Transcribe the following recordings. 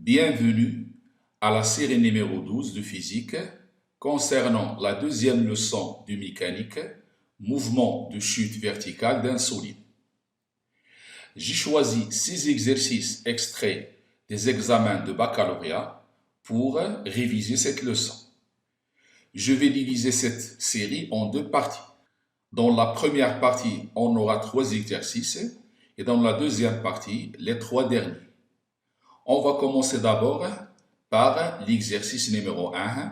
Bienvenue à la série numéro 12 de physique concernant la deuxième leçon de mécanique, mouvement de chute verticale d'un solide. J'ai choisi 6 exercices extraits des examens de baccalauréat pour réviser cette leçon. Je vais diviser cette série en deux parties. Dans la première partie, on aura 3 exercices et dans la deuxième partie, les 3 derniers. On va commencer d'abord par l'exercice numéro 1.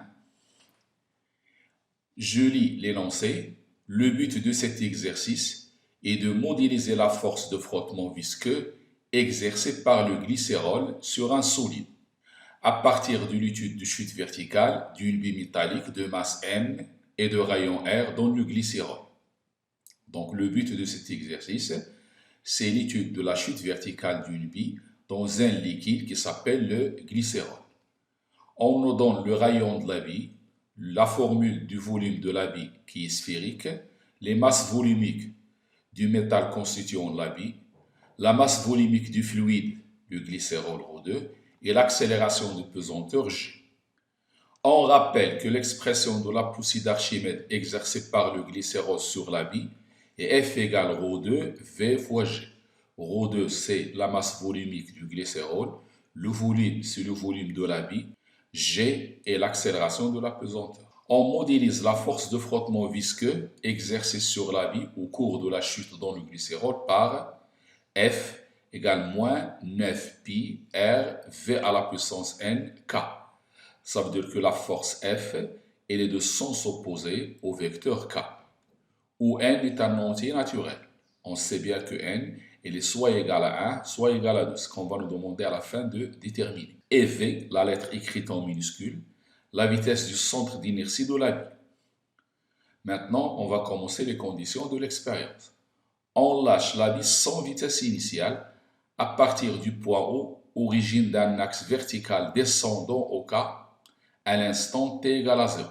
Je lis l'énoncé. Le but de cet exercice est de modéliser la force de frottement visqueux exercée par le glycérol sur un solide à partir de l'étude de chute verticale d'une bille métallique de masse M et de rayon R dans le glycérol. Donc le but de cet exercice, c'est l'étude de la chute verticale d'une bille dans un liquide qui s'appelle le glycérol. On nous donne le rayon de la bille, la formule du volume de la bille qui est sphérique, les masses volumiques du métal constituant la bille, la masse volumique du fluide, le glycérol ρ2, et l'accélération de pesanteur G. On rappelle que l'expression de la poussée d'Archimède exercée par le glycérol sur la bille est F égale ρ2 V fois G. ρ2, c'est la masse volumique du glycérol, le volume, c'est le volume de la bille, G est l'accélération de la pesanteur. On modélise la force de frottement visqueux exercée sur la bille au cours de la chute dans le glycérol par F égale moins 9 pi R V à la puissance N K. Ça veut dire que la force F, elle est de sens opposé au vecteur K, où N est un entier naturel. On sait bien que N, elle est soit égale à 1, soit égale à 2, ce qu'on va nous demander à la fin de déterminer. Et V, la lettre écrite en minuscule, la vitesse du centre d'inertie de la bille. Maintenant, on va commencer les conditions de l'expérience. On lâche la bille sans vitesse initiale à partir du point O, origine d'un axe vertical descendant au K, à l'instant t égale à 0.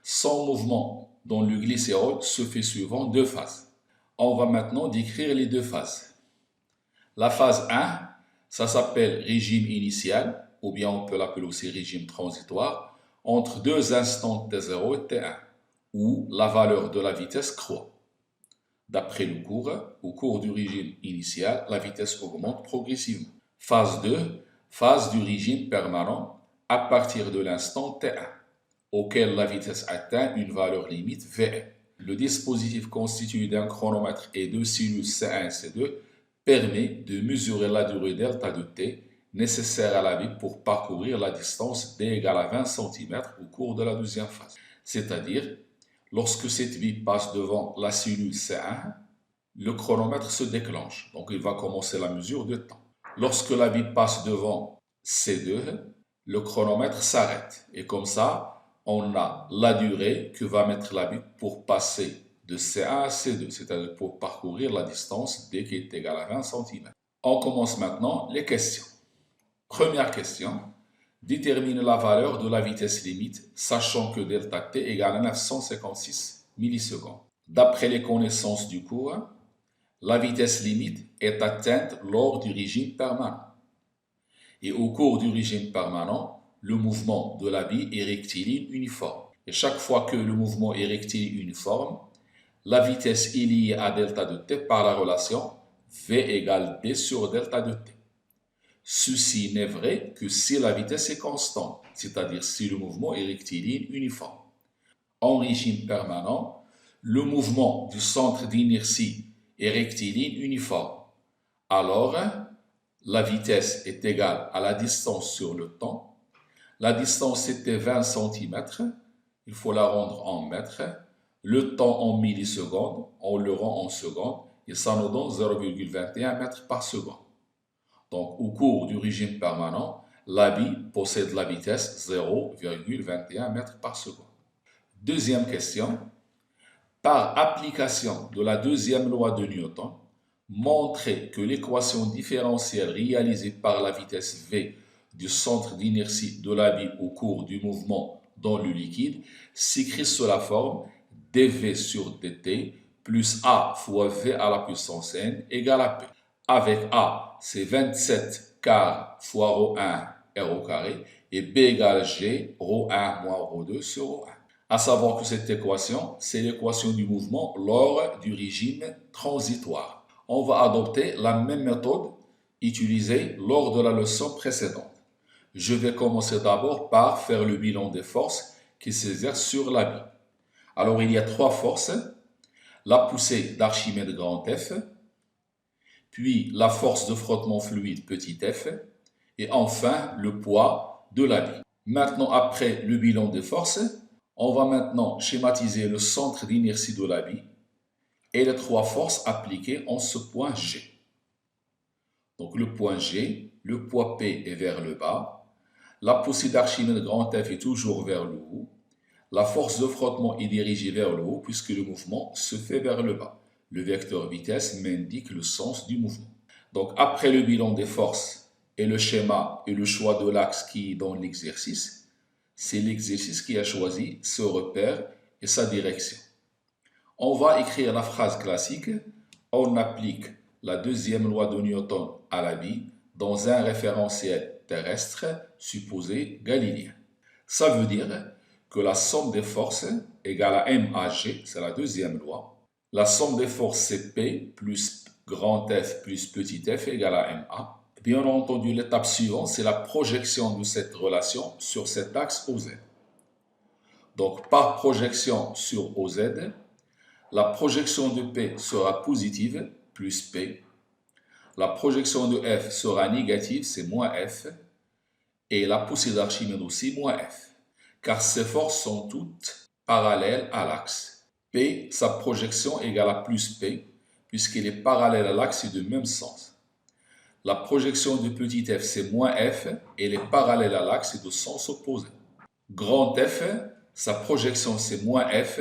Son mouvement dans le glycérol se fait suivant deux phases. On va maintenant décrire les deux phases. La phase 1, ça s'appelle régime initial, ou bien on peut l'appeler aussi régime transitoire, entre deux instants t0 et t1, où la valeur de la vitesse croît. D'après le cours, au cours du régime initial, la vitesse augmente progressivement. Phase 2, phase du régime permanent, à partir de l'instant t1, auquel la vitesse atteint une valeur limite Vn. Le dispositif constitué d'un chronomètre et deux sinus C1 et C2 permet de mesurer la durée delta de t nécessaire à la bille pour parcourir la distance d égale à 20 cm au cours de la deuxième phase. C'est-à-dire, lorsque cette bille passe devant la sinus C1, le chronomètre se déclenche. Donc il va commencer la mesure de temps. Lorsque la bille passe devant C2, le chronomètre s'arrête. Et comme ça, on a la durée que va mettre la bille pour passer de C1 à C2, c'est-à-dire pour parcourir la distance d qui est égale à 20 cm. On commence maintenant les questions. Première question, détermine la valeur de la vitesse limite, sachant que delta t égale à 956 millisecondes. D'après les connaissances du cours, la vitesse limite est atteinte lors du régime permanent. Et au cours du régime permanent, le mouvement de la bille est rectiligne uniforme. Et chaque fois que le mouvement est rectiligne uniforme, la vitesse est liée à delta de t par la relation V égale d sur delta de t. Ceci n'est vrai que si la vitesse est constante, c'est-à-dire si le mouvement est rectiligne uniforme. En régime permanent, le mouvement du centre d'inertie est rectiligne uniforme. Alors, la vitesse est égale à la distance sur le temps. La distance était 20 cm, il faut la rendre en mètres. Le temps en millisecondes, on le rend en secondes, et ça nous donne 0,21 mètres par seconde. Donc, au cours du régime permanent, la bille possède la vitesse 0,21 mètres par seconde. Deuxième question. Par application de la deuxième loi de Newton, montrez que l'équation différentielle réalisée par la vitesse V du centre d'inertie de la bille au cours du mouvement dans le liquide s'écrit sous la forme dv sur dt plus a fois v à la puissance n égale à p. Avec a, c'est 27 quart fois ρ1 R au carré, et B égale G, ρ1 moins ρ2 sur ρ1. À savoir que cette équation, c'est l'équation du mouvement lors du régime transitoire. On va adopter la même méthode utilisée lors de la leçon précédente. Je vais commencer d'abord par faire le bilan des forces qui s'exercent sur la bille. Alors, il y a trois forces. La poussée d'Archimède grand F, puis la force de frottement fluide petit f, et enfin le poids de la bille. Maintenant, après le bilan des forces, on va maintenant schématiser le centre d'inertie de la bille et les trois forces appliquées en ce point G. Donc le point G, le poids P est vers le bas, la poussée d'Archimède grand F est toujours vers le haut, la force de frottement est dirigée vers le haut puisque le mouvement se fait vers le bas. Le vecteur vitesse m'indique le sens du mouvement. Donc après le bilan des forces et le schéma et le choix de l'axe qui est dans l'exercice, c'est l'exercice qui a choisi ce repère et sa direction. On va écrire la phrase classique. On applique la deuxième loi de Newton à la bille dans un référentiel terrestre supposé galiléen. Ça veut dire que la somme des forces égale à MAG, c'est la deuxième loi. La somme des forces, c'est P plus grand F plus petit f égale à MA. Bien entendu, l'étape suivante, c'est la projection de cette relation sur cet axe OZ. Donc, par projection sur OZ, la projection de P sera positive, plus P. La projection de F sera négative, c'est moins F. Et la poussée d'Archimède aussi, moins F. Car ces forces sont toutes parallèles à l'axe. P, sa projection égale à plus P, puisqu'elle est parallèle à l'axe et de même sens. La projection de petit f, c'est moins F, et elle est parallèle à l'axe et de sens opposé. Grand F, sa projection, c'est moins F,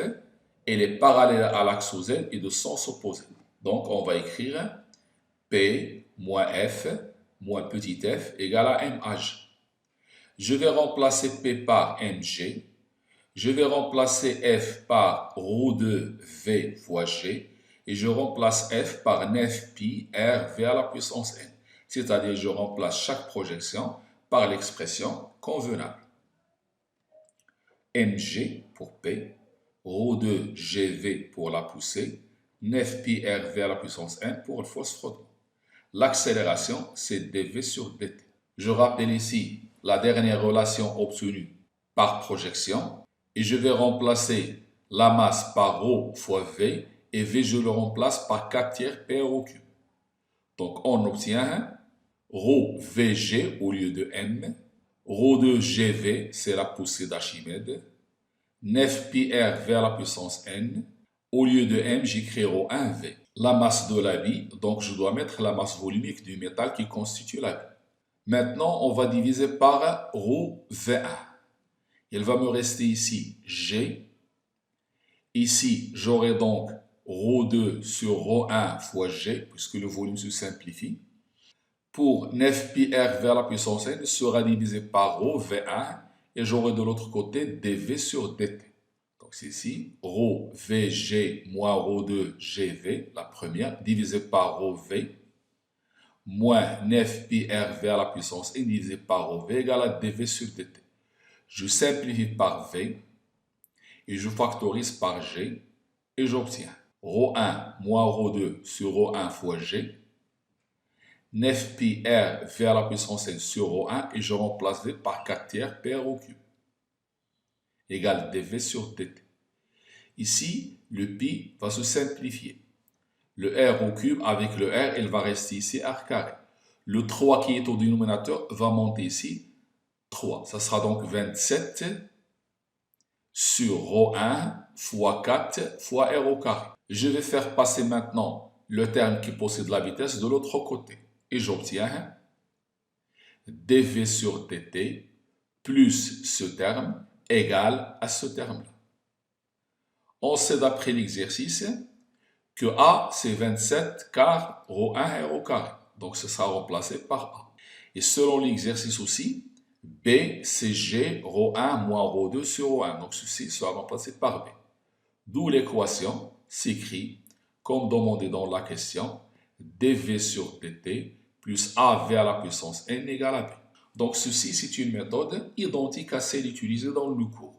et elle est parallèle à l'axe OZ et de sens opposé. Donc, on va écrire P moins F moins petit f égale à MH. Je vais remplacer P par mg. Je vais remplacer F par ρ2V fois G. Et je remplace F par 9pi R V à la puissance n. C'est-à-dire je remplace chaque projection par l'expression convenable. mg pour P, ρ2GV pour la poussée, 9pi R V à la puissance n pour le force frottement. L'accélération, c'est dv sur dt. Je rappelle ici la dernière relation obtenue par projection et je vais remplacer la masse par ρ fois V et V je le remplace par 4 tiers PR au cube. Donc on obtient ρ VG au lieu de M, ρ2 GV c'est la poussée d'Archimède, 9 pi R V à la puissance N, au lieu de M j'écris ρ1 V. La masse de la bille, donc je dois mettre la masse volumique du métal qui constitue la bille. Maintenant, on va diviser par ρV1. Il va me rester ici G. Ici, j'aurai donc ρ2 sur ρ1 fois G, puisque le volume se simplifie. Pour 9 pi R vers la puissance n sera divisé par ρV1 et j'aurai de l'autre côté dV sur dt. Donc c'est ici ρVG moins ρ2 GV, la première, divisé par ρV, moins 9 pi R vers la puissance n divisé par ρV égale à dV sur dt. Je simplifie par V et je factorise par G et j'obtiens ρ1 moins ρ2 sur ρ1 fois G, 9 pi R vers la puissance n sur ρ1 et je remplace V par 4 tiers PR au cube égale dV sur dt. Ici, le pi va se simplifier. Le R au cube avec le R, il va rester ici R carré. Le 3 qui est au dénominateur va monter ici 3. Ça sera donc 27 sur ρ1 fois 4 fois R au carré. Je vais faire passer maintenant le terme qui possède la vitesse de l'autre côté. Et j'obtiens dV sur dt plus ce terme égal à ce terme-là. On sait d'après l'exercice que A c'est 27 car ρ1 R au carré. Donc ce sera remplacé par A. Et selon l'exercice aussi, B c'est G ρ1 moins ρ2 sur ρ1. Donc ceci sera remplacé par B. D'où l'équation s'écrit comme demandé dans la question dV sur dt plus AV à la puissance n égale à B. Donc ceci, c'est une méthode identique à celle utilisée dans le cours.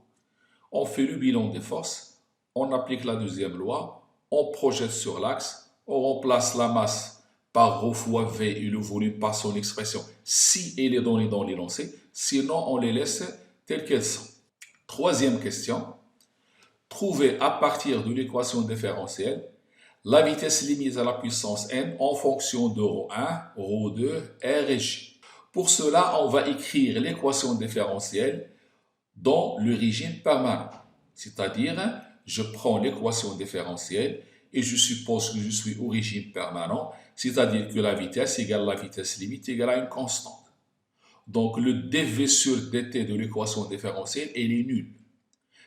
On fait le bilan des forces, on applique la deuxième loi, on projette sur l'axe, on remplace la masse par ρ fois V et le volume par son expression si elle est donnée dans l'énoncé, sinon on les laisse telles qu'elles sont. Troisième question, trouver à partir de l'équation différentielle la vitesse limite à la puissance n en fonction de ρ1, ρ2, R et J. Pour cela, on va écrire l'équation différentielle dans le régime permanent. C'est-à-dire, je prends l'équation différentielle et je suppose que je suis au régime permanent, c'est-à-dire que la vitesse égale la vitesse limite égale à une constante. Donc, le dv sur dt de l'équation différentielle, elle est nul.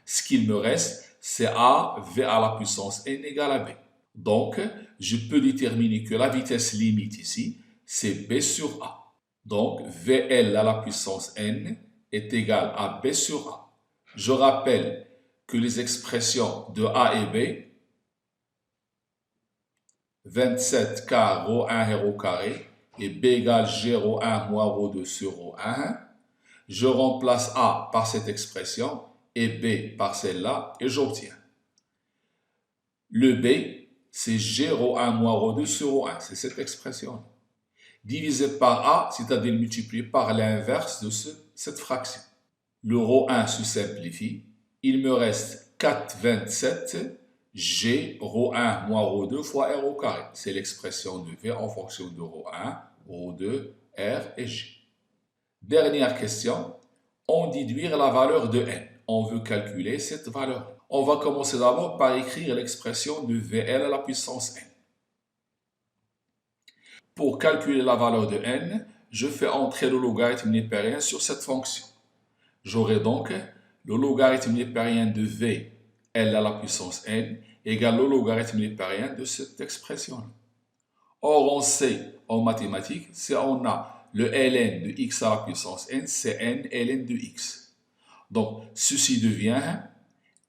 Ce qu'il me reste, c'est a, v à la puissance n égale à b. Donc, je peux déterminer que la vitesse limite ici, c'est b sur a. Donc, vl à la puissance n est égal à b sur a. Je rappelle que les expressions de a et b, 27 k ρ1 r au carré et b égale g ρ1 moins ρ2 sur ρ1, je remplace a par cette expression et b par celle-là et j'obtiens. Le b, c'est g ρ1 moins ρ2 sur ρ1, c'est cette expression. Divisé par a, c'est-à-dire multiplié par l'inverse de cette fraction. Le ρ1 se simplifie, il me reste 4,27 g ρ1 moins ρ2 fois r au carré. C'est l'expression de v en fonction de ρ1, ρ2, r et g. Dernière question, on déduire la valeur de n. On veut calculer cette valeur. On va commencer d'abord par écrire l'expression de vl à la puissance n. Pour calculer la valeur de n, je fais entrer le logarithme népérien sur cette fonction. J'aurai donc le logarithme népérien de v, l à la puissance n, égale le logarithme népérien de cette expression. Or, on sait en mathématiques, si on a le ln de x à la puissance n, c'est n ln de x. Donc, ceci devient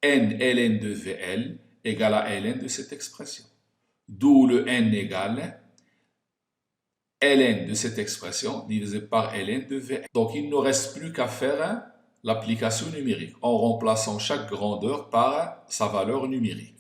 n ln de vl égale à ln de cette expression. D'où le n égale ln de cette expression divisé par ln de vl. Donc, il ne reste plus qu'à faire l'application numérique en remplaçant chaque grandeur par sa valeur numérique.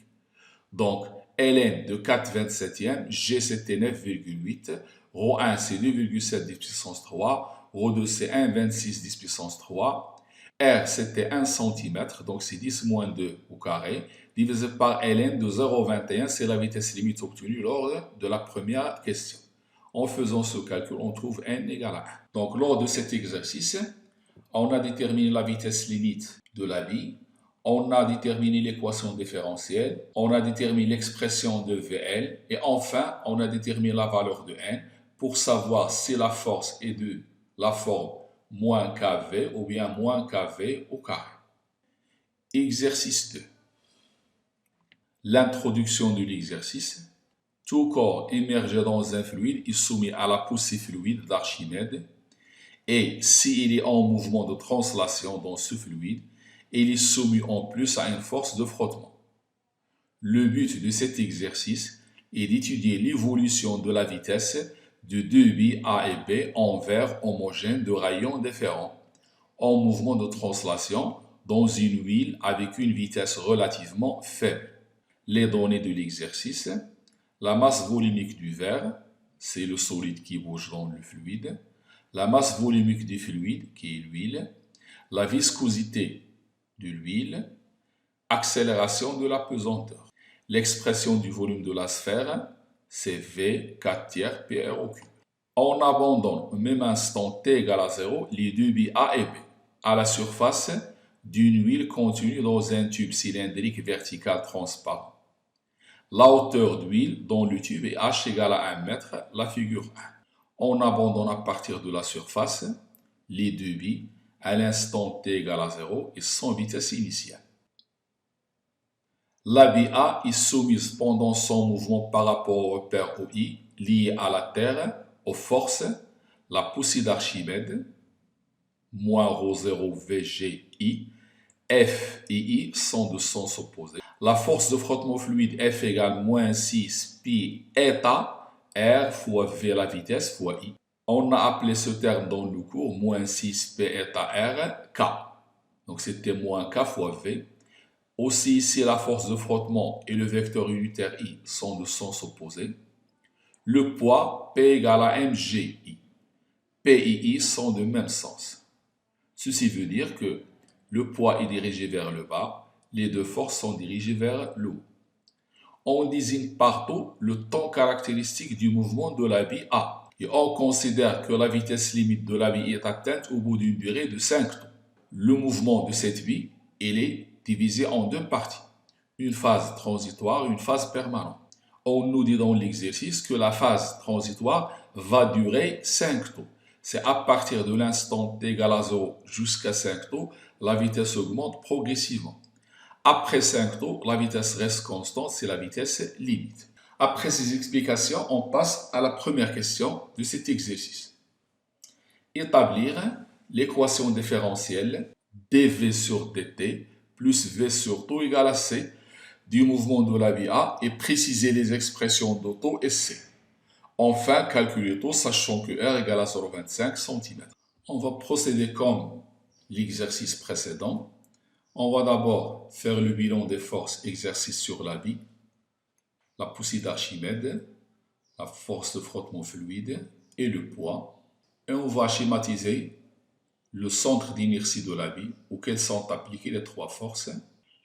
Donc, ln de 4/27e, g c'était 9,8, ρ1 c'est 2,7 10 puissance 3, ρ2 c'est 1,26 10 puissance 3, r c'était 1 cm, donc c'est 10 moins 2 au carré, divisé par ln de 0,21, c'est la vitesse limite obtenue lors de la première question. En faisant ce calcul, on trouve n égale à 1. Donc, lors de cet exercice, on a déterminé la vitesse limite de la vie, on a déterminé l'équation différentielle, on a déterminé l'expression de VL et enfin, on a déterminé la valeur de n pour savoir si la force est de la forme moins kV ou bien moins kV au carré. Exercice 2. L'introduction de l'exercice. Tout corps immergé dans un fluide est soumis à la poussée fluide d'Archimède. Et s'il est en mouvement de translation dans ce fluide, il est soumis en plus à une force de frottement. Le but de cet exercice est d'étudier l'évolution de la vitesse de deux billes A et B en verre homogène de rayons différents, en mouvement de translation dans une huile avec une vitesse relativement faible. Les données de l'exercice, la masse volumique du verre, c'est le solide qui bouge dans le fluide, la masse volumique du fluide, qui est l'huile, la viscosité de l'huile, accélération de la pesanteur. L'expression du volume de la sphère, c'est V 4 tiers PR au cube. On abandonne au même instant T égale à 0 les deux billes A et B à la surface d'une huile contenue dans un tube cylindrique vertical transparent. La hauteur d'huile dans le tube est H égale à 1 mètre, la figure 1. On abandonne à partir de la surface les deux billes à l'instant t égale à 0 et sans vitesse initiale. La bille A est soumise pendant son mouvement par rapport au repère OI lié à la Terre, aux forces, la poussée d'Archimède, moins ρ0 VGI, F et I sont de sens opposés. La force de frottement fluide F égale moins 6 pi eta, R fois V la vitesse fois I. On a appelé ce terme dans le cours moins 6 P état R, K. Donc c'était moins K fois V. Aussi ici la force de frottement et le vecteur unitaire I sont de sens opposés. Le poids P égale à MGI. P et I sont de même sens. Ceci veut dire que le poids est dirigé vers le bas, les deux forces sont dirigées vers le haut. On désigne partout le temps caractéristique du mouvement de la vie A. Et on considère que la vitesse limite de la vie est atteinte au bout d'une durée de 5 tours. Le mouvement de cette vie, il est divisé en deux parties. Une phase transitoire et une phase permanente. On nous dit dans l'exercice que la phase transitoire va durer 5 tours. C'est à partir de l'instant t égal à 0 jusqu'à 5 tours, la vitesse augmente progressivement. Après 5 tours, la vitesse reste constante, c'est la vitesse limite. Après ces explications, on passe à la première question de cet exercice. Établir l'équation différentielle dv sur dt plus v sur τ égale à c du mouvement de la vie A et préciser les expressions de τ et c. Enfin, calculer τ sachant que r égale à 0,25 cm. On va procéder comme l'exercice précédent. On va d'abord faire le bilan des forces exercées sur la vie, la poussée d'Archimède, la force de frottement fluide et le poids. Et on va schématiser le centre d'inertie de la vie auquel sont appliquées les trois forces.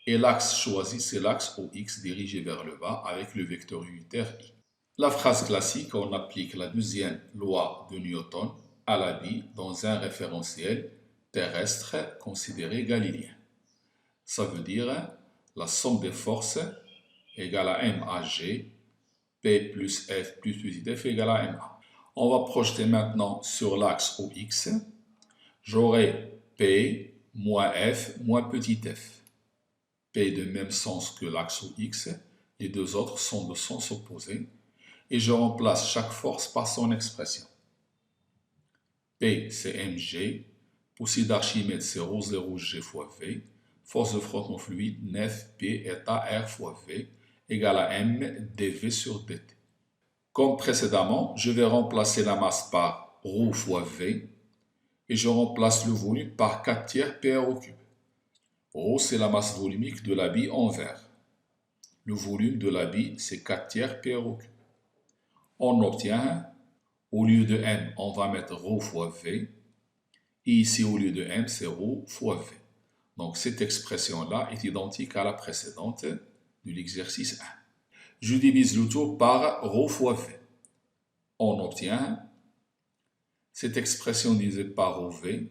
Et l'axe choisi, c'est l'axe OX dirigé vers le bas avec le vecteur unitaire I. La phrase classique, on applique la deuxième loi de Newton à la vie dans un référentiel terrestre considéré galiléen. Ça veut dire la somme des forces égale à MAG, P plus F plus petit f égale à MA. On va projeter maintenant sur l'axe OX. J'aurai P moins F moins petit f. P de même sens que l'axe OX. Les deux autres sont de sens opposé. Et je remplace chaque force par son expression. P c'est mg, poussée d'Archimède c'est ρ0g fois v, force de frottement fluide 9 P état R fois v égale à m dv sur dt. Comme précédemment, je vais remplacer la masse par ρ fois v et je remplace le volume par 4 tiers PR au cube. ρ c'est la masse volumique de la bille en verre. Le volume de la bille c'est 4 tiers PR au cube. On obtient, au lieu de m, on va mettre ρ fois v. Et ici, au lieu de m, c'est ρ fois v. Donc, cette expression-là est identique à la précédente de l'exercice 1. Je divise le tout par ρ fois v. On obtient cette expression divisée par ρv,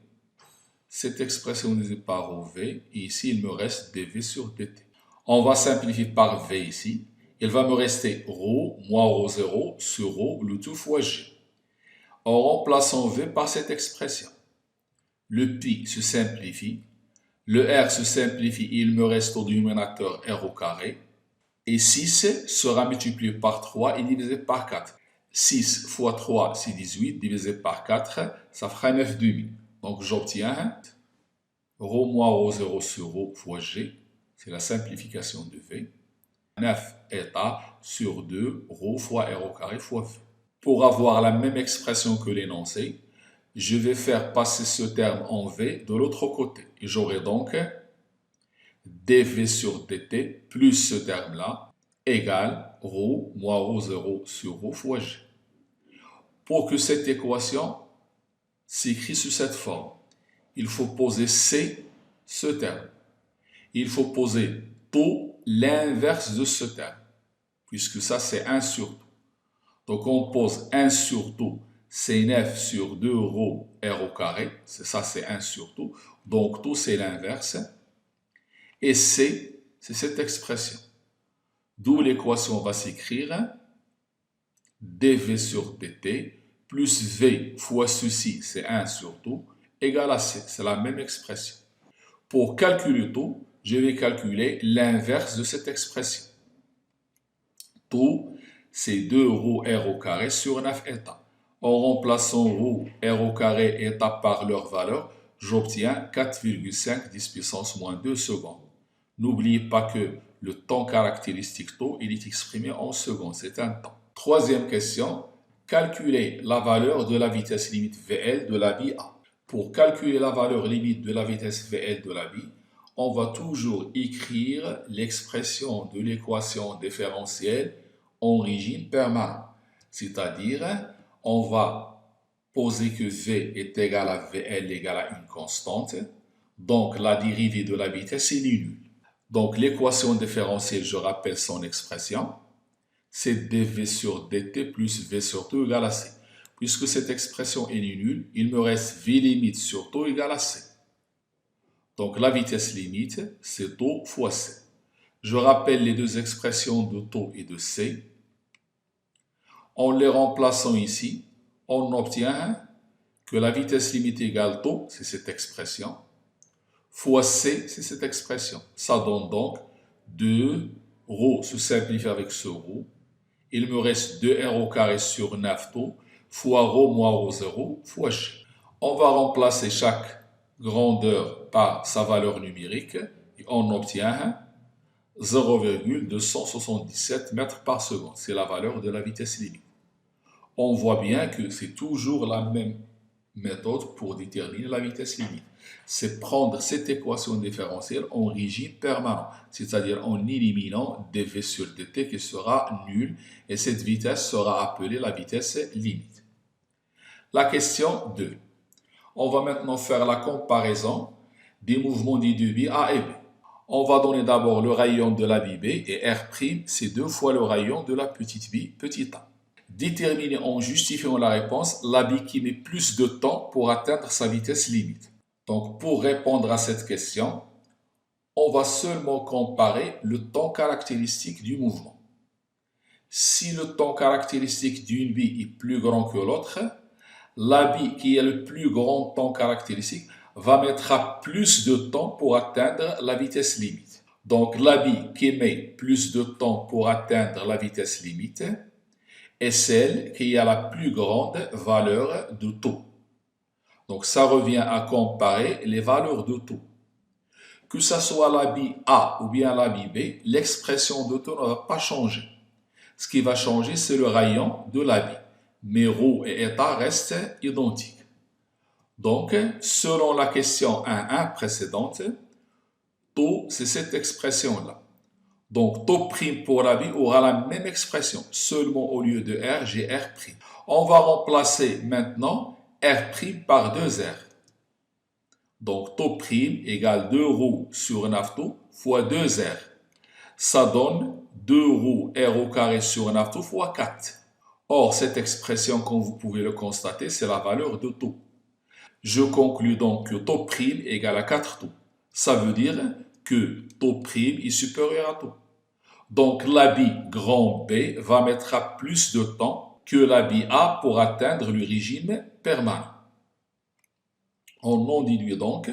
cette expression divisée par ρv, et ici, il me reste dv sur dt. On va simplifier par v ici. Il va me rester ρ moins ρ0 sur ρ, le tout fois g. En remplaçant v par cette expression, le pi se simplifie, le r se simplifie et il me reste au dénominateur r au carré. Et 6 sera multiplié par 3 et divisé par 4. 6 fois 3, c'est 18, divisé par 4, ça fera 9 demi. Donc j'obtiens ρ moins ρ0 sur ρ fois g, c'est la simplification de v. 9 état sur 2 ρ fois r au carré fois v. Pour avoir la même expression que l'énoncé, je vais faire passer ce terme en v de l'autre côté. Et j'aurai donc dv sur dt plus ce terme-là égale ρ moins ρ0 sur ρ fois g. Pour que cette équation s'écrit sous cette forme, il faut poser c, ce terme. Il faut poser τ, l'inverse de ce terme, puisque ça c'est 1 sur τ. Donc on pose 1 sur τ, c'est 9 sur 2 ρ r au carré, ça c'est 1 sur τ. Donc τ c'est l'inverse. Et c, c'est cette expression. D'où l'équation va s'écrire dv sur dt plus v fois ceci, c'est 1 sur τ, égale à c. C'est la même expression. Pour calculer τ, je vais calculer l'inverse de cette expression. τ, c'est 2 ρ r au carré sur 9 états. En remplaçant ρ r au carré état par leur valeur, j'obtiens 4,5 10 puissance moins 2 secondes. N'oubliez pas que le temps caractéristique τ, il est exprimé en secondes, c'est un temps. Troisième question, calculer la valeur de la vitesse limite VL de la bille A. Pour calculer la valeur limite de la vitesse VL de la bille, on va toujours écrire l'expression de l'équation différentielle en régime permanent. C'est-à-dire, on va poser que V est égal à VL égale à une constante. Donc, la dérivée de la vitesse est nulle. Donc, l'équation différentielle, je rappelle son expression, c'est dv sur dt plus v sur τ égale à c. Puisque cette expression est nulle, il me reste v limite sur τ égale à c. Donc, la vitesse limite, c'est τ fois c. Je rappelle les deux expressions de τ et de c. En les remplaçant ici, on obtient que la vitesse limite égale τ, c'est cette expression, fois c, c'est cette expression. Ça donne donc 2 ρ se simplifie avec ce ρ. Il me reste 2r au carré sur 9τ fois ρ moins ρ0 fois g. On va remplacer chaque grandeur par sa valeur numérique et on obtient 0,277 mètres par seconde. C'est la valeur de la vitesse limite. On voit bien que c'est toujours la même méthode pour déterminer la vitesse limite. C'est prendre cette équation différentielle en régime permanent, c'est-à-dire en éliminant dv sur dt qui sera nul et cette vitesse sera appelée la vitesse limite. La question 2. On va maintenant faire la comparaison des mouvements des deux billes A et B. On va donner d'abord le rayon de la bille B et R', c'est 2 fois le rayon de la petite bille petit a. Déterminer en justifiant la réponse la bille qui met plus de temps pour atteindre sa vitesse limite. Donc, pour répondre à cette question, on va seulement comparer le temps caractéristique du mouvement. Si le temps caractéristique d'une bille est plus grand que l'autre, la bille qui a le plus grand temps caractéristique va mettre plus de temps pour atteindre la vitesse limite. Donc, la bille qui met plus de temps pour atteindre la vitesse limite est celle qui a la plus grande valeur de τ. Donc, ça revient à comparer les valeurs de τ. Que ce soit la bille A ou bien la bille B, l'expression de τ ne va pas changer. Ce qui va changer, c'est le rayon de la bille. Mais ρ et état restent identiques. Donc, selon la question 1.1 précédente, τ, c'est cette expression-là. Donc, τ' pour la bille aura la même expression. Seulement au lieu de R, j'ai R'. On va remplacer maintenant R' par 2R. Donc, τ' égale 2 ρ sur 9τ fois 2R. Ça donne 2 ρ R au carré sur 9τ fois 4. Or, cette expression, comme vous pouvez le constater, c'est la valeur de τ. Je conclus donc que τ' égale à 4τ. Ça veut dire que τ' est supérieur à τ. Donc, la bille grand B va mettre plus de temps que la bille A pour atteindre le régime permanent. On en déduit donc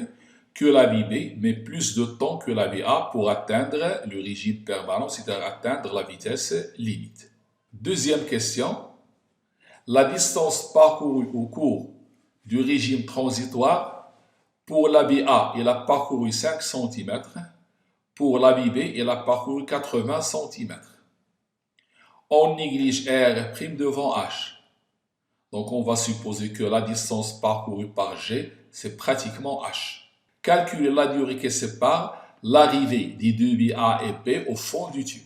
que la bille B met plus de temps que la bille A pour atteindre le régime permanent, c'est-à-dire atteindre la vitesse limite. Deuxième question. La distance parcourue au cours du régime transitoire pour la bille A, il a parcouru 5 cm. Pour la bille B, il a parcouru 80 cm. On néglige R' devant H. Donc, on va supposer que la distance parcourue par G, c'est pratiquement H. Calculer la durée qui sépare l'arrivée des deux billes A et B au fond du tube.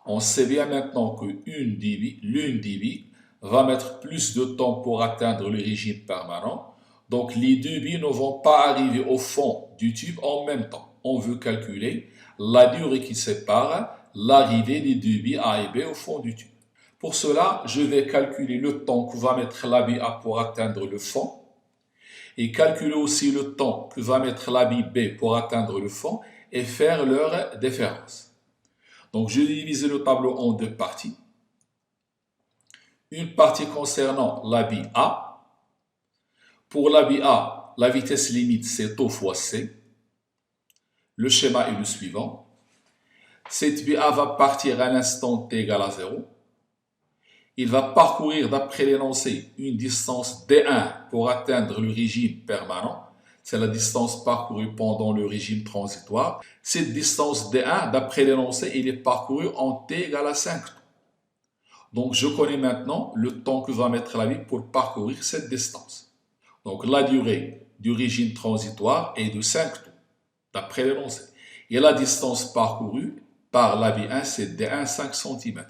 On sait bien maintenant que l'une des billes va mettre plus de temps pour atteindre le régime permanent. Donc, les deux billes ne vont pas arriver au fond du tube en même temps. On veut calculer la durée qui sépare l'arrivée des deux billes A et B au fond du tube. Pour cela, je vais calculer le temps que va mettre la bille A pour atteindre le fond et calculer aussi le temps que va mettre la bille B pour atteindre le fond et faire leur différence. Donc, je divise le tableau en deux parties. Une partie concernant la bille A. Pour la bille A, la vitesse limite, c'est τ fois c. Le schéma est le suivant. Cette bille A va partir à l'instant t égale à 0. Il va parcourir, d'après l'énoncé, une distance d1 pour atteindre le régime permanent. C'est la distance parcourue pendant le régime transitoire. Cette distance d1, d'après l'énoncé, il est parcouru en t égale à 5. Donc, je connais maintenant le temps que va mettre la bille pour parcourir cette distance. Donc, la durée du régime transitoire est de 5 tours, d'après l'énoncé. Et la distance parcourue par la bille 1, c'est d1 5 cm.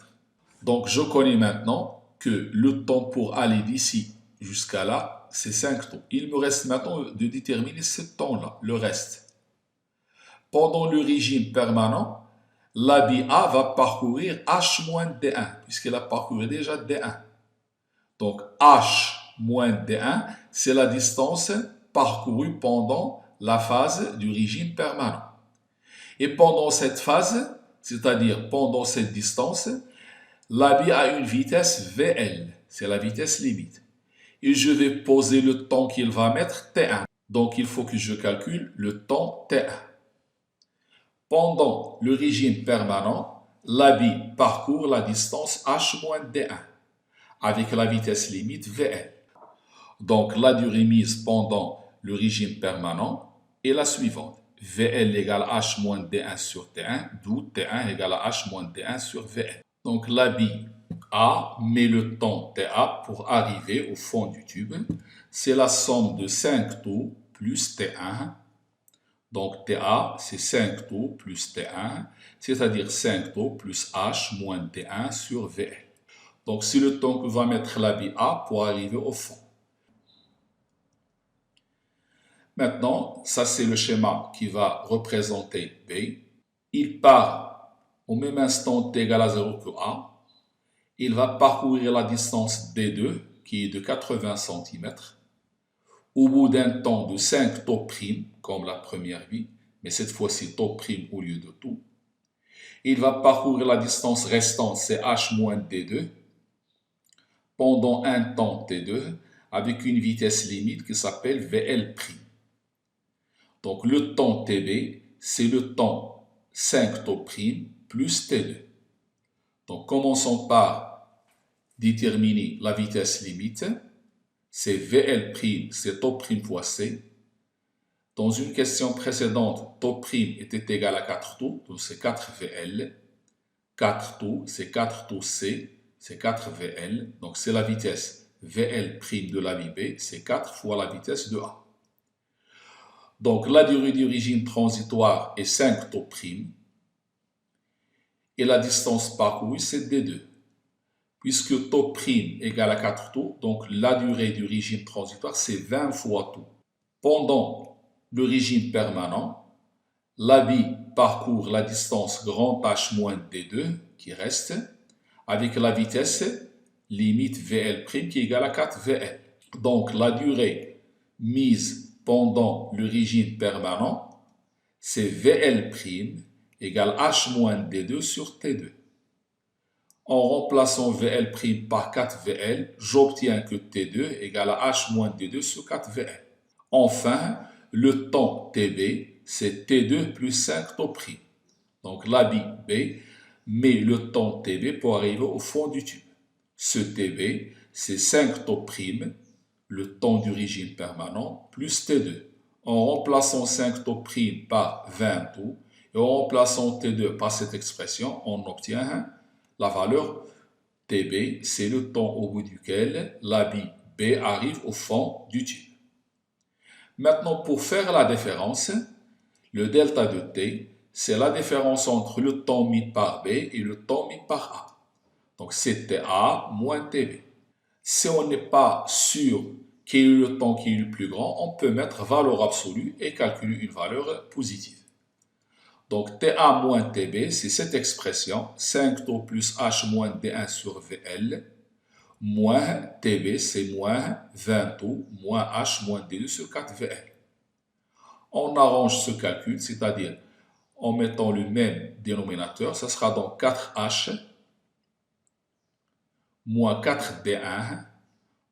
Donc, je connais maintenant que le temps pour aller d'ici jusqu'à là, c'est 5 tours. Il me reste maintenant de déterminer ce temps-là, le reste. Pendant le régime permanent, la bille A va parcourir H moins D1, puisqu'elle a parcouru déjà D1. Donc, H moins D1, c'est la distance parcourue pendant la phase du régime permanent. Et pendant cette phase, c'est-à-dire pendant cette distance, la bille a une vitesse VL, c'est la vitesse limite. Et je vais poser le temps qu'il va mettre T1. Donc, il faut que je calcule le temps T1. Pendant le régime permanent, la bille parcourt la distance h-d1 avec la vitesse limite Vl. Donc, la durée mise pendant le régime permanent est la suivante. Vl égale h-d1 sur T1, d'où T1 égale à h-d1 sur Vl. Donc, la bille A met le temps TA pour arriver au fond du tube. C'est la somme de 5 tours plus T1. Donc, TA, c'est 5 tours plus T1, c'est-à-dire 5 tours plus H moins T1 sur VL. Donc, c'est le temps que va mettre la bille A pour arriver au fond. Maintenant, ça c'est le schéma qui va représenter B. Il part au même instant T égale à 0 que A. Il va parcourir la distance D2, qui est de 80 cm. Au bout d'un temps de 5 taux prime, comme la première bille, mais cette fois-ci taux prime au lieu de tout. Il va parcourir la distance restante, c'est H moins D2, pendant un temps T2, avec une vitesse limite qui s'appelle VL'. Donc le temps TB, c'est le temps 5 taux prime plus T2. Donc commençons par déterminer la vitesse limite. C'est VL', c'est taux prime fois C. Dans une question précédente, taux prime était égal à 4 taux, donc c'est 4 VL. 4 taux, c'est 4 taux C, c'est 4 VL. Donc c'est la vitesse VL' de la bille B, c'est 4 fois la vitesse de A. Donc la durée du régime transitoire est 5 taux prime. Et la distance parcourue, c'est D2. Puisque taux prime égale à 4 taux, donc la durée du régime transitoire, c'est 20 fois taux. Pendant le régime permanent, la bille parcourt la distance grand H moins D2 qui reste, avec la vitesse limite VL' qui est égale à 4 VL. Donc la durée mise pendant le régime permanent, c'est VL' égale H moins D2 sur T2. En remplaçant VL' par 4VL, j'obtiens que T2 égale à H moins D2 sur 4VL. Enfin, le temps TB, c'est T2 plus 5 taux prime. Donc la bille B met le temps TB pour arriver au fond du tube. Ce TB, c'est 5 taux prime, le temps du régime permanent, plus T2. En remplaçant 5 taux prime par 20 taux, et en remplaçant T2 par cette expression, on obtient la valeur TB, c'est le temps au bout duquel la bille B arrive au fond du tube. Maintenant, pour faire la différence, le delta de T, c'est la différence entre le temps mis par B et le temps mis par A. Donc, c'est TA moins TB. Si on n'est pas sûr quel est le temps qui est le plus grand, on peut mettre valeur absolue et calculer une valeur positive. Donc, TA moins TB, c'est cette expression, 5 taux plus H moins D1 sur VL, moins TB, c'est moins 20 taux, moins H moins D2 sur 4VL. On arrange ce calcul, c'est-à-dire en mettant le même dénominateur, ça sera donc 4H moins 4D1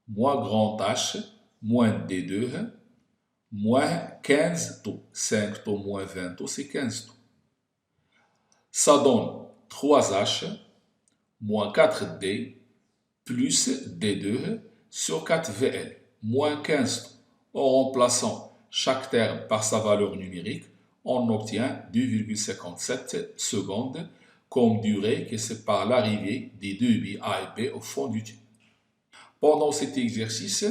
moins grand H moins D2 moins 15 taux. 5 taux moins 20 taux, c'est 15 taux. Ça donne 3H moins 4D plus D2 sur 4VL moins 15 taux. En remplaçant chaque terme par sa valeur numérique, on obtient 2,57 secondes comme durée qui sépare l'arrivée des deux billes A et B au fond du tube. Pendant cet exercice,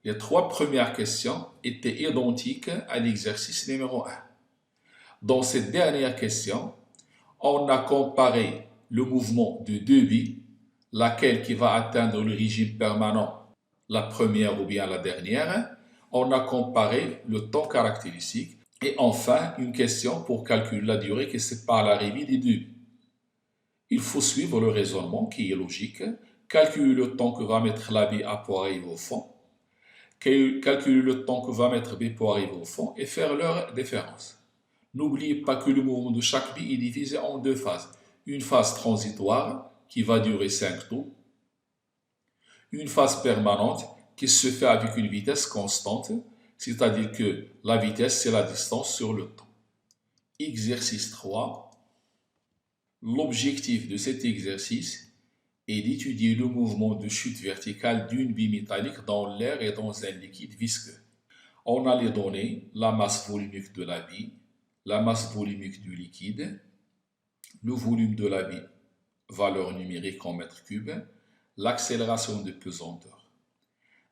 les trois premières questions étaient identiques à l'exercice numéro 1. Dans cette dernière question, on a comparé le mouvement de deux billes, laquelle qui va atteindre le régime permanent, la première ou bien la dernière. On a comparé le temps caractéristique. Et enfin, une question pour calculer la durée qui sépare l'arrivée des deux billes. Il faut suivre le raisonnement qui est logique, calculer le temps que va mettre la bille A pour arriver au fond, calculer le temps que va mettre B pour arriver au fond et faire leur différence. N'oubliez pas que le mouvement de chaque bille est divisé en deux phases. Une phase transitoire qui va durer 5 tours, une phase permanente qui se fait avec une vitesse constante, c'est-à-dire que la vitesse c'est la distance sur le temps. Exercice 3. L'objectif de cet exercice est d'étudier le mouvement de chute verticale d'une bille métallique dans l'air et dans un liquide visqueux. On a les données, la masse volumique de la bille, la masse volumique du liquide, le volume de la bille, valeur numérique en mètres cubes, l'accélération de pesanteur.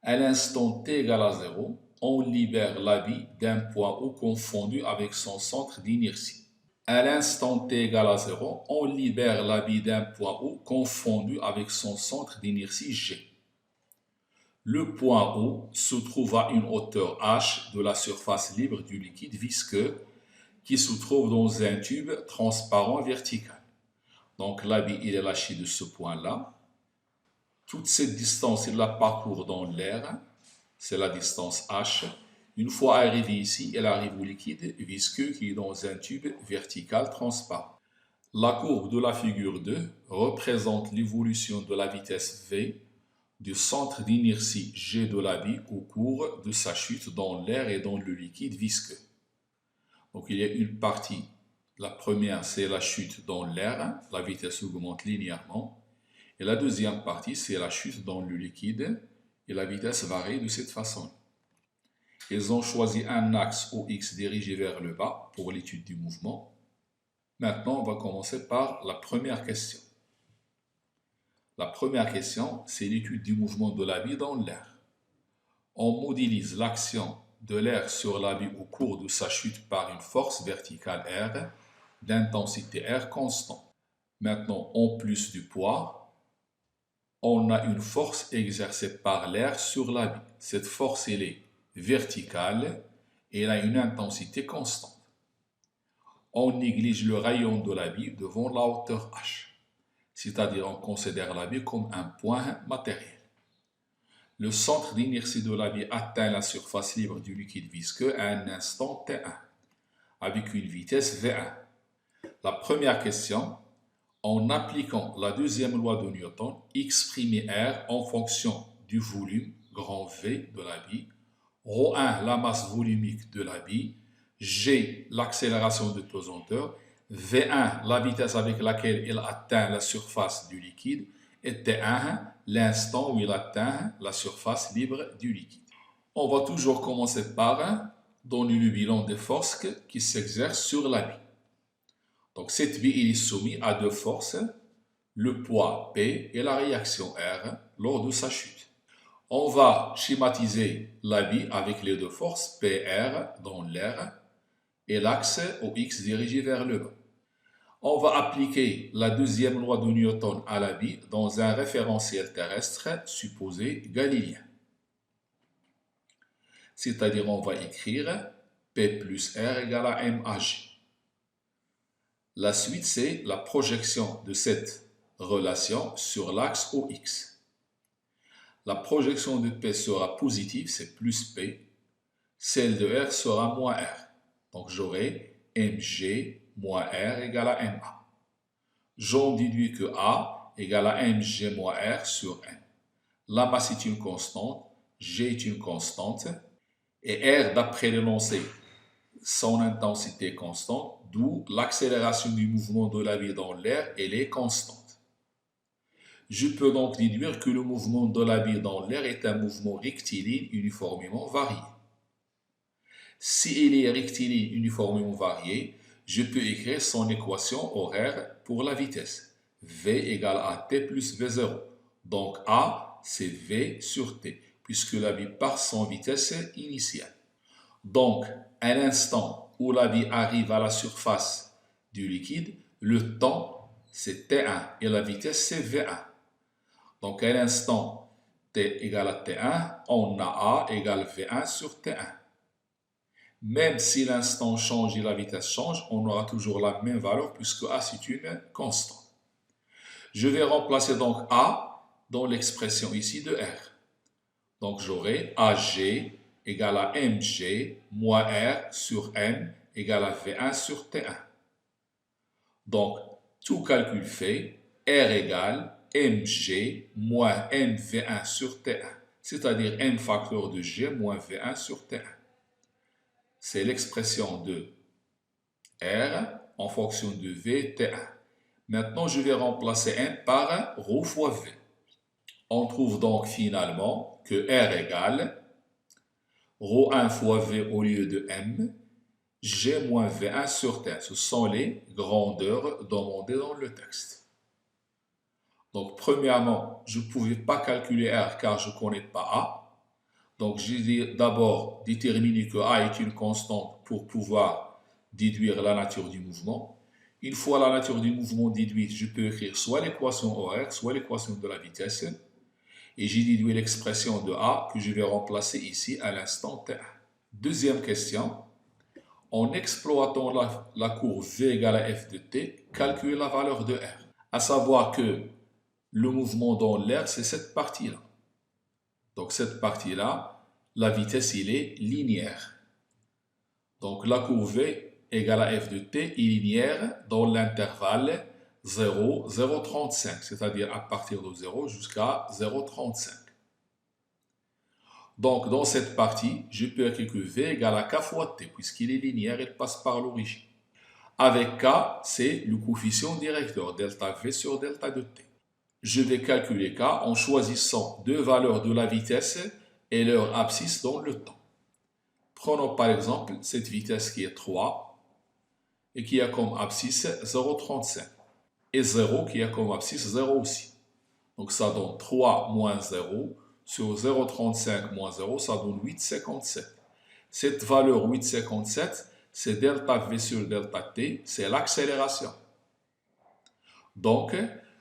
À l'instant t égale à 0, on libère la bille d'un point O confondu avec son centre d'inertie. À l'instant t égale à 0, on libère la bille d'un point O confondu avec son centre d'inertie G. Le point O se trouve à une hauteur h de la surface libre du liquide visqueux qui se trouve dans un tube transparent vertical. Donc la bille il est lâchée de ce point-là. Toute cette distance, il la parcourt dans l'air, c'est la distance h. Une fois arrivée ici, elle arrive au liquide visqueux qui est dans un tube vertical transparent. La courbe de la figure 2 représente l'évolution de la vitesse v du centre d'inertie G de la bille au cours de sa chute dans l'air et dans le liquide visqueux. Donc il y a une partie, la première c'est la chute dans l'air, la vitesse augmente linéairement. Et la deuxième partie c'est la chute dans le liquide et la vitesse varie de cette façon. Ils ont choisi un axe OX dirigé vers le bas pour l'étude du mouvement. Maintenant, on va commencer par la première question. La première question, c'est l'étude du mouvement de la bille dans l'air. On modélise l'action de l'air sur la bille au cours de sa chute par une force verticale R d'intensité R constante. Maintenant, en plus du poids, on a une force exercée par l'air sur la bille. Cette force, elle est verticale et elle a une intensité constante. On néglige le rayon de la bille devant la hauteur h, c'est-à-dire on considère la bille comme un point matériel. Le centre d'inertie de la bille atteint la surface libre du liquide visqueux à un instant t1, avec une vitesse v1. La première question, en appliquant la deuxième loi de Newton, exprimer R en fonction du volume, grand V de la bille, ρ1 la masse volumique de la bille, G l'accélération de pesanteur, V1 la vitesse avec laquelle il atteint la surface du liquide, et T1 l'instant où il atteint la surface libre du liquide. On va toujours commencer par donner le bilan des forces qui s'exercent sur la bille. Donc cette bille est soumise à deux forces, le poids P et la réaction R lors de sa chute. On va schématiser la bille avec les deux forces PR dans l'air et l'axe OX dirigé vers le bas. On va appliquer la deuxième loi de Newton à la bille dans un référentiel terrestre supposé galiléen. C'est-à-dire on va écrire P plus R égale à MAG. La suite, c'est la projection de cette relation sur l'axe OX. La projection de P sera positive, c'est plus P. Celle de R sera moins R. Donc j'aurai Mg moins R égale à Ma. J'en déduis que A égale à Mg moins R sur M. La masse est une constante, G est une constante, et R, d'après l'énoncé, son intensité est constante, d'où l'accélération du mouvement de la bille dans l'air, elle est constante. Je peux donc déduire que le mouvement de la bille dans l'air est un mouvement rectiligne uniformément varié. Si il est rectiligne uniformément varié, je peux écrire son équation horaire pour la vitesse. V égale à t plus V0. Donc A, c'est V sur t, puisque la vie part sans vitesse initiale. Donc, à l'instant où la vie arrive à la surface du liquide, le temps, c'est T1 et la vitesse, c'est V1. Donc, à l'instant T égale à T1, on a A égale V1 sur T1. Même si l'instant change et la vitesse change, on aura toujours la même valeur puisque A, c'est une constante. Je vais remplacer donc A dans l'expression ici de R. Donc, j'aurai AG égale à mg moins R sur M égale à V1 sur T1. Donc, tout calcul fait, R égale mg moins mv1 sur T1, c'est-à-dire m facteur de g moins v1 sur T1. C'est l'expression de R en fonction de V, T1. Maintenant, je vais remplacer M par ρ fois V. On trouve donc finalement que R égale ρ1 fois V au lieu de M, G moins V1 sur T1. Ce sont les grandeurs demandées dans le texte. Donc, premièrement, je ne pouvais pas calculer R car je ne connais pas A. Donc, j'ai d'abord déterminé que A est une constante pour pouvoir déduire la nature du mouvement. Une fois la nature du mouvement déduite, je peux écrire soit l'équation horaire, soit l'équation de la vitesse. Et j'ai déduit l'expression de A que je vais remplacer ici à l'instant T1. Deuxième question. En exploitant la courbe V égale à F de T, calculer la valeur de R. À savoir que le mouvement dans l'air, c'est cette partie-là. Donc cette partie-là, la vitesse, il est linéaire. Donc la courbe V égale à F de T est linéaire dans l'intervalle 0, 0,35, c'est-à-dire à partir de 0 jusqu'à 0,35. Donc, dans cette partie, je peux écrire que V égale à K fois T, puisqu'il est linéaire, il passe par l'origine. Avec K, c'est le coefficient directeur, delta V sur delta de T. Je vais calculer K en choisissant deux valeurs de la vitesse et leur abscisse dans le temps. Prenons par exemple cette vitesse qui est 3 et qui a comme abscisse 0,35 et 0 qui a comme abscisse 0 aussi. Donc ça donne 3 moins 0 sur 0,35 moins 0, ça donne 8,57. Cette valeur 8,57, c'est delta V sur delta T, c'est l'accélération. Donc,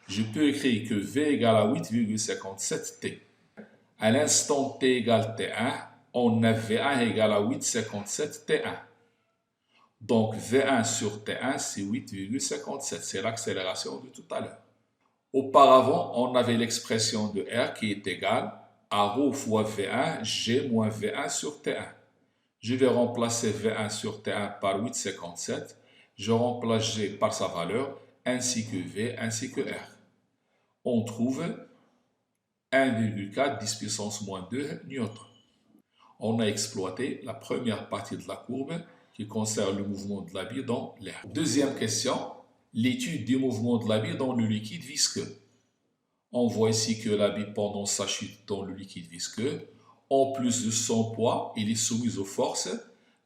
je peux écrire que V égale à 8,57 T. À l'instant T égale T1, on a V1 égale à 8,57 T1. Donc, V1 sur T1, c'est 8,57. C'est l'accélération de tout à l'heure. Auparavant, on avait l'expression de R qui est égale à ρ fois V1, G moins V1 sur T1. Je vais remplacer V1 sur T1 par 8,57. Je remplace G par sa valeur, ainsi que V, ainsi que R. On trouve 1,4 10 puissance moins 2 newtons. On a exploité la première partie de la courbe qui concerne le mouvement de la vie dans l'air. Deuxième question, l'étude du mouvement de la vie dans le liquide visqueux. On voit ici que la vie pendant sa chute dans le liquide visqueux, en plus de son poids, il est soumis aux forces,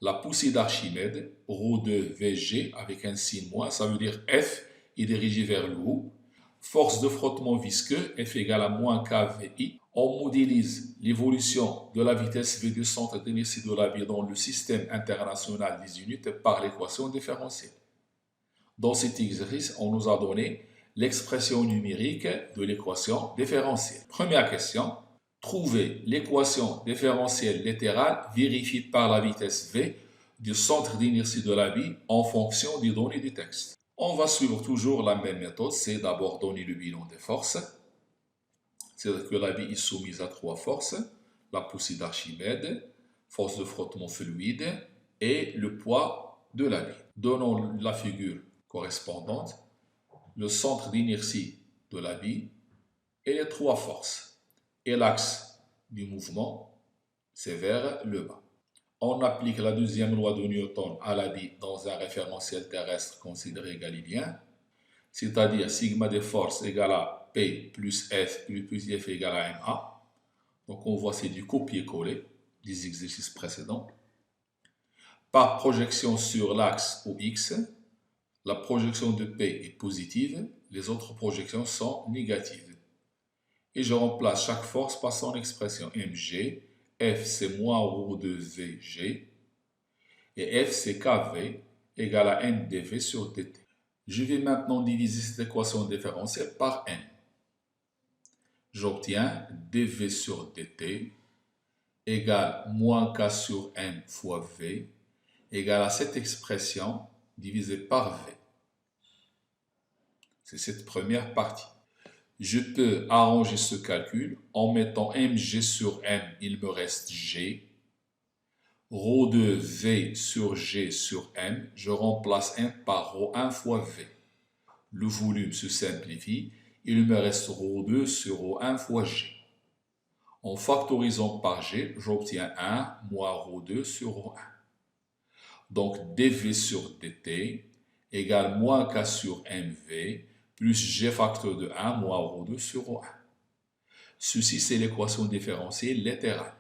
la poussée d'Archimède, ρ2 Vg avec un signe moins, ça veut dire F est dirigé vers le haut. Force de frottement visqueux, F égale à moins kVi. On modélise l'évolution de la vitesse V du centre d'inertie de la vie dans le système international des unités par l'équation différentielle. Dans cet exercice, on nous a donné l'expression numérique de l'équation différentielle. Première question, trouver l'équation différentielle latérale vérifiée par la vitesse V du centre d'inertie de la vie en fonction des données du texte. On va suivre toujours la même méthode, c'est d'abord donner le bilan des forces. C'est-à-dire que la vie est soumise à trois forces, la poussée d'Archimède, force de frottement fluide et le poids de la vie. Donnons la figure correspondante, le centre d'inertie de la vie et les trois forces. Et l'axe du mouvement, c'est vers le bas. On applique la deuxième loi de Newton à la vie dans un référentiel terrestre considéré galiléen, c'est-à-dire sigma des forces égale à P plus F plus F égale à MA. Donc on voit c'est du copier-coller des exercices précédents. Par projection sur l'axe OX, La projection de P est positive, les autres projections sont négatives. Et je remplace chaque force par son expression mg. F c'est moins ρ de Vg. Et F c'est kV égale à n dV sur dt. Je vais maintenant diviser cette équation différentielle par n. J'obtiens dV sur dt égale moins k sur n fois V égale à cette expression divisée par V. C'est cette première partie. Je peux arranger ce calcul en mettant mg sur m, il me reste g. Rho de V sur G sur M, je remplace m par ρ1 fois V. Le volume se simplifie, il me reste ρ2 sur ρ1 fois G. En factorisant par G, j'obtiens 1 moins ρ2 sur ρ1. Donc dV sur dt égale moins k sur mv plus G facteur de 1 moins ρ2 sur ρ1. Ceci, c'est l'équation différentielle latérale.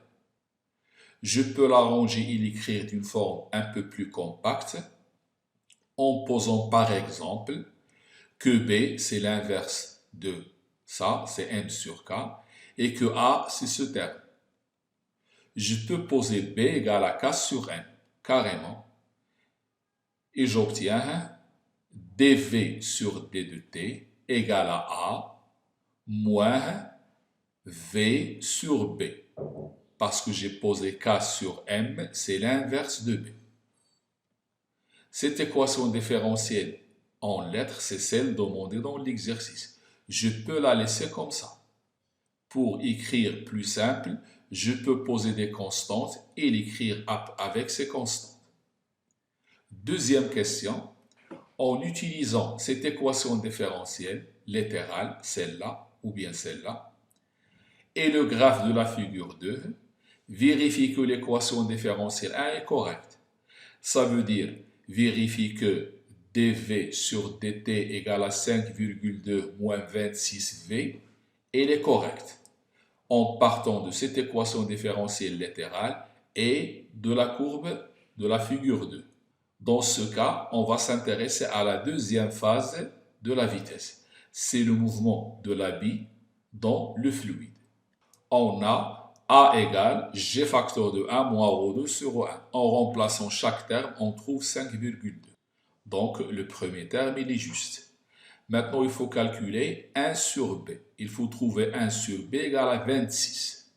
Je peux l'arranger et l'écrire d'une forme un peu plus compacte en posant par exemple que B, c'est l'inverse de ça, c'est m sur k, et que A, c'est ce terme. Je peux poser B égale à k sur m, carrément, et j'obtiens dV sur d de t égale à A moins V sur B. Parce que j'ai posé k sur m, c'est l'inverse de b. Cette équation différentielle en lettres, c'est celle demandée dans l'exercice. Je peux la laisser comme ça. Pour écrire plus simple, je peux poser des constantes et l'écrire avec ces constantes. Deuxième question. En utilisant cette équation différentielle latérale, celle-là ou bien celle-là, et le graphe de la figure 2, vérifie que l'équation différentielle 1 est correcte. Ça veut dire, vérifie que dV sur dt égale à 5,2 moins 26V, elle est correcte. En partant de cette équation différentielle latérale et de la courbe de la figure 2. Dans ce cas, on va s'intéresser à la deuxième phase de la vitesse. C'est le mouvement de la bille dans le fluide. On a A égale G facteur de 1 moins ρ2 sur ρ1. En remplaçant chaque terme, on trouve 5,2. Donc, le premier terme, il est juste. Maintenant, il faut calculer 1 sur B. Il faut trouver 1 sur B égale à 26.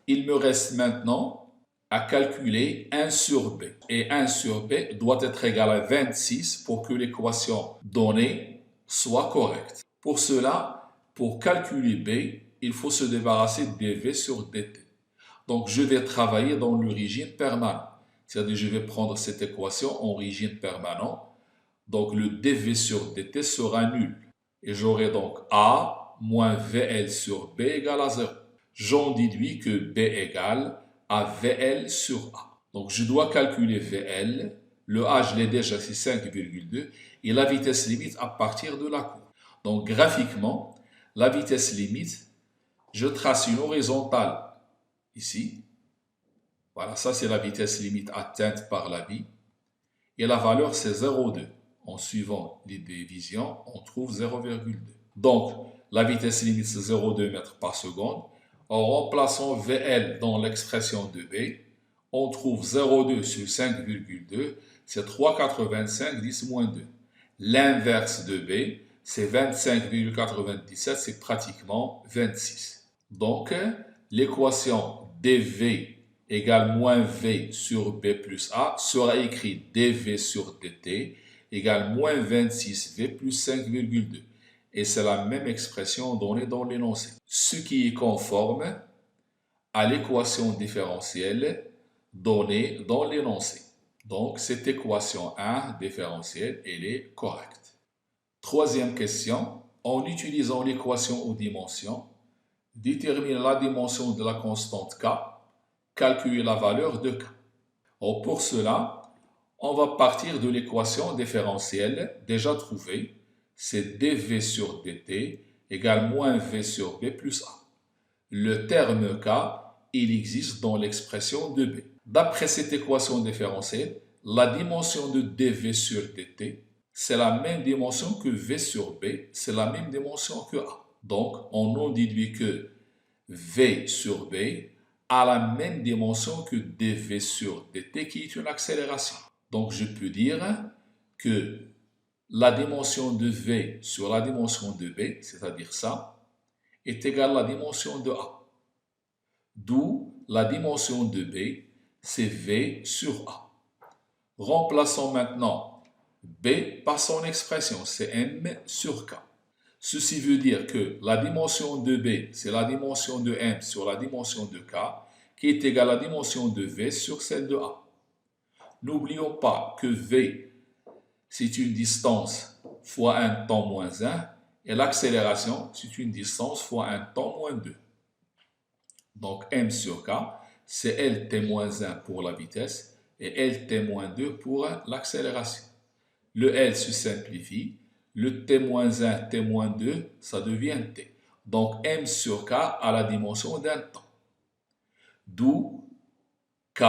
Il me reste maintenant à calculer 1 sur B. Et 1 sur B doit être égal à 26 pour que l'équation donnée soit correcte. Pour cela, pour calculer B, il faut se débarrasser de dV sur dt. Donc, je vais travailler dans le régime permanent. C'est-à-dire, je vais prendre cette équation en régime permanent. Donc, le dV sur dt sera nul. Et j'aurai donc A moins VL sur B égale à 0. J'en déduis que B égale à VL sur A. Donc, je dois calculer VL. Le A, je l'ai déjà, c'est 5,2. Et la vitesse limite à partir de la courbe. Donc, graphiquement, la vitesse limite, je trace une horizontale ici. Voilà, ça c'est la vitesse limite atteinte par la bille. Et la valeur c'est 0,2. En suivant les divisions, on trouve 0,2. Donc, la vitesse limite c'est 0,2 mètres par seconde. En remplaçant VL dans l'expression de B, on trouve 0,2 sur 5,2, c'est 3,85 10 moins 2. L'inverse de B, c'est 25,97, c'est pratiquement 26. Donc, l'équation dV égale moins V sur B plus A sera écrite dV sur dt égale moins 26V plus 5,2. Et c'est la même expression donnée dans l'énoncé. Ce qui est conforme à l'équation différentielle donnée dans l'énoncé. Donc, cette équation 1 différentielle, elle est correcte. Troisième question. En utilisant l'équation aux dimensions, détermine la dimension de la constante K, calculer la valeur de K. Or, pour cela, on va partir de l'équation différentielle déjà trouvée, c'est dV sur dt égale moins V sur B plus A. Le terme K, il existe dans l'expression de B. D'après cette équation différentielle, la dimension de dV sur dt, c'est la même dimension que V sur B, c'est la même dimension que A. Donc, on en déduit que V sur B a la même dimension que dV sur dt qui est une accélération. Donc, je peux dire que la dimension de V sur la dimension de B, c'est-à-dire ça, est égale à la dimension de A. D'où la dimension de B, c'est V sur A. Remplaçons maintenant B par son expression, c'est M sur K. Ceci veut dire que la dimension de B, c'est la dimension de M sur la dimension de K, qui est égale à la dimension de V sur celle de A. N'oublions pas que V, c'est une distance fois un temps moins 1, et l'accélération, c'est une distance fois un temps moins 2. Donc M sur K, c'est Lt-1 pour la vitesse et Lt-2 pour l'accélération. Le L se simplifie, le T-1, T-2, ça devient T. Donc M sur K a la dimension d'un temps. D'où K,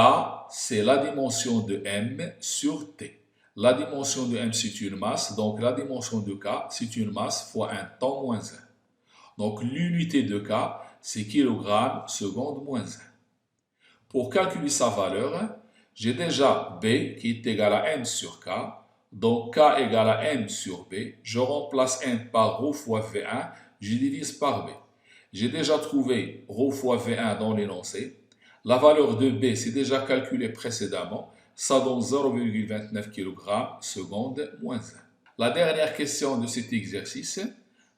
c'est la dimension de M sur T. La dimension de M, c'est une masse, donc la dimension de K, c'est une masse fois un temps moins 1. Donc l'unité de K, c'est kg seconde moins 1. Pour calculer sa valeur, j'ai déjà B qui est égal à M sur K. Donc K égale à M sur B. Je remplace M par ρ fois V1. Je divise par B. J'ai déjà trouvé ρ fois V1 dans l'énoncé. La valeur de B, c'est déjà calculé précédemment. Ça donne 0,29 kg seconde moins 1. La dernière question de cet exercice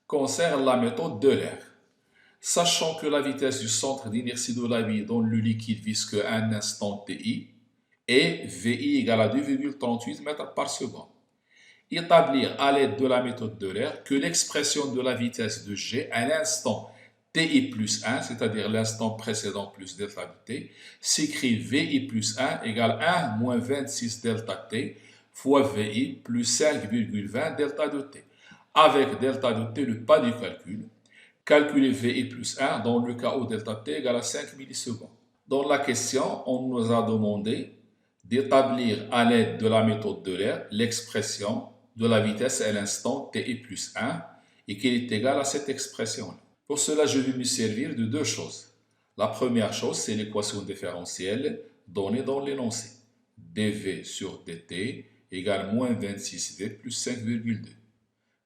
concerne la méthode d'Euler. Sachant que la vitesse du centre d'inertie de la vie dans le liquide visqueux à un instant TI est VI égale à 2,38 mètres par seconde. Établir à l'aide de la méthode d'Euler que l'expression de la vitesse de G à l'instant TI plus 1, c'est-à-dire l'instant précédent plus delta de T, s'écrit VI plus 1 égale 1 moins 26 delta T fois VI plus 5,20 delta de T. Avec delta de T, le pas du calcul. Calculer VI plus 1 dans le cas où delta t égale à 5 millisecondes. Dans la question, on nous a demandé d'établir à l'aide de la méthode d'Euler l'expression de la vitesse à l'instant ti plus 1 et qu'elle est égale à cette expression-là. Pour cela, je vais me servir de deux choses. La première chose, c'est l'équation différentielle donnée dans l'énoncé. dv sur dt égale moins 26v plus 5,2.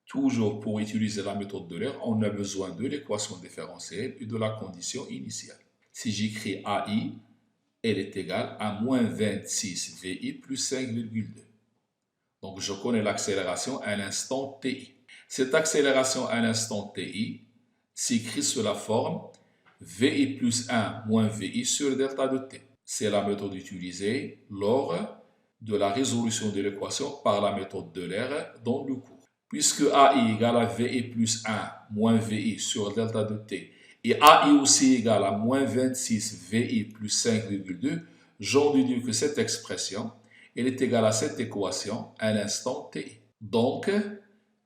Toujours pour utiliser la méthode d'Euler, on a besoin de l'équation différentielle et de la condition initiale. Si j'écris AI, elle est égale à moins 26 VI plus 5,2. Donc je connais l'accélération à l'instant TI. Cette accélération à l'instant TI s'écrit sous la forme VI plus 1 moins VI sur delta de T. C'est la méthode utilisée lors de la résolution de l'équation par la méthode d'Euler dans le cours. Puisque AI égale à VI plus 1 moins VI sur delta de T et AI aussi égale à moins 26 VI plus 5,2, j'en déduis que cette expression elle est égale à cette équation à l'instant T. Donc,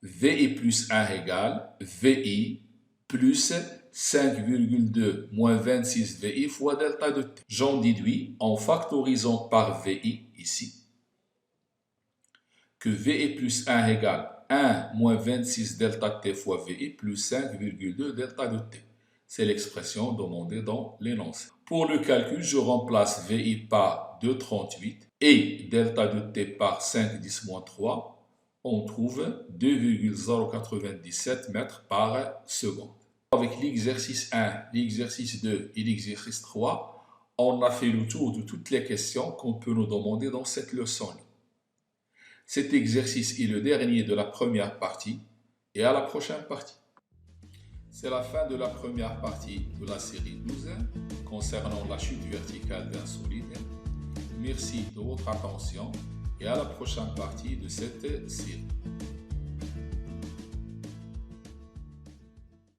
VI plus 1 égale VI plus 5,2 moins 26 VI fois delta de T. J'en déduis en factorisant par VI ici que VI plus 1 égale 1 moins 26 delta t fois VI plus 5,2 delta de t. C'est l'expression demandée dans l'énoncé. Pour le calcul, je remplace VI par 2,38 et delta de t par 5,10-3. On trouve 2,097 mètres par seconde. Avec l'exercice 1, l'exercice 2 et l'exercice 3, on a fait le tour de toutes les questions qu'on peut nous demander dans cette leçon. Cet exercice est le dernier de la première partie et à la prochaine partie. C'est la fin de la première partie de la série 12 concernant la chute verticale d'un solide. Merci de votre attention et à la prochaine partie de cette série.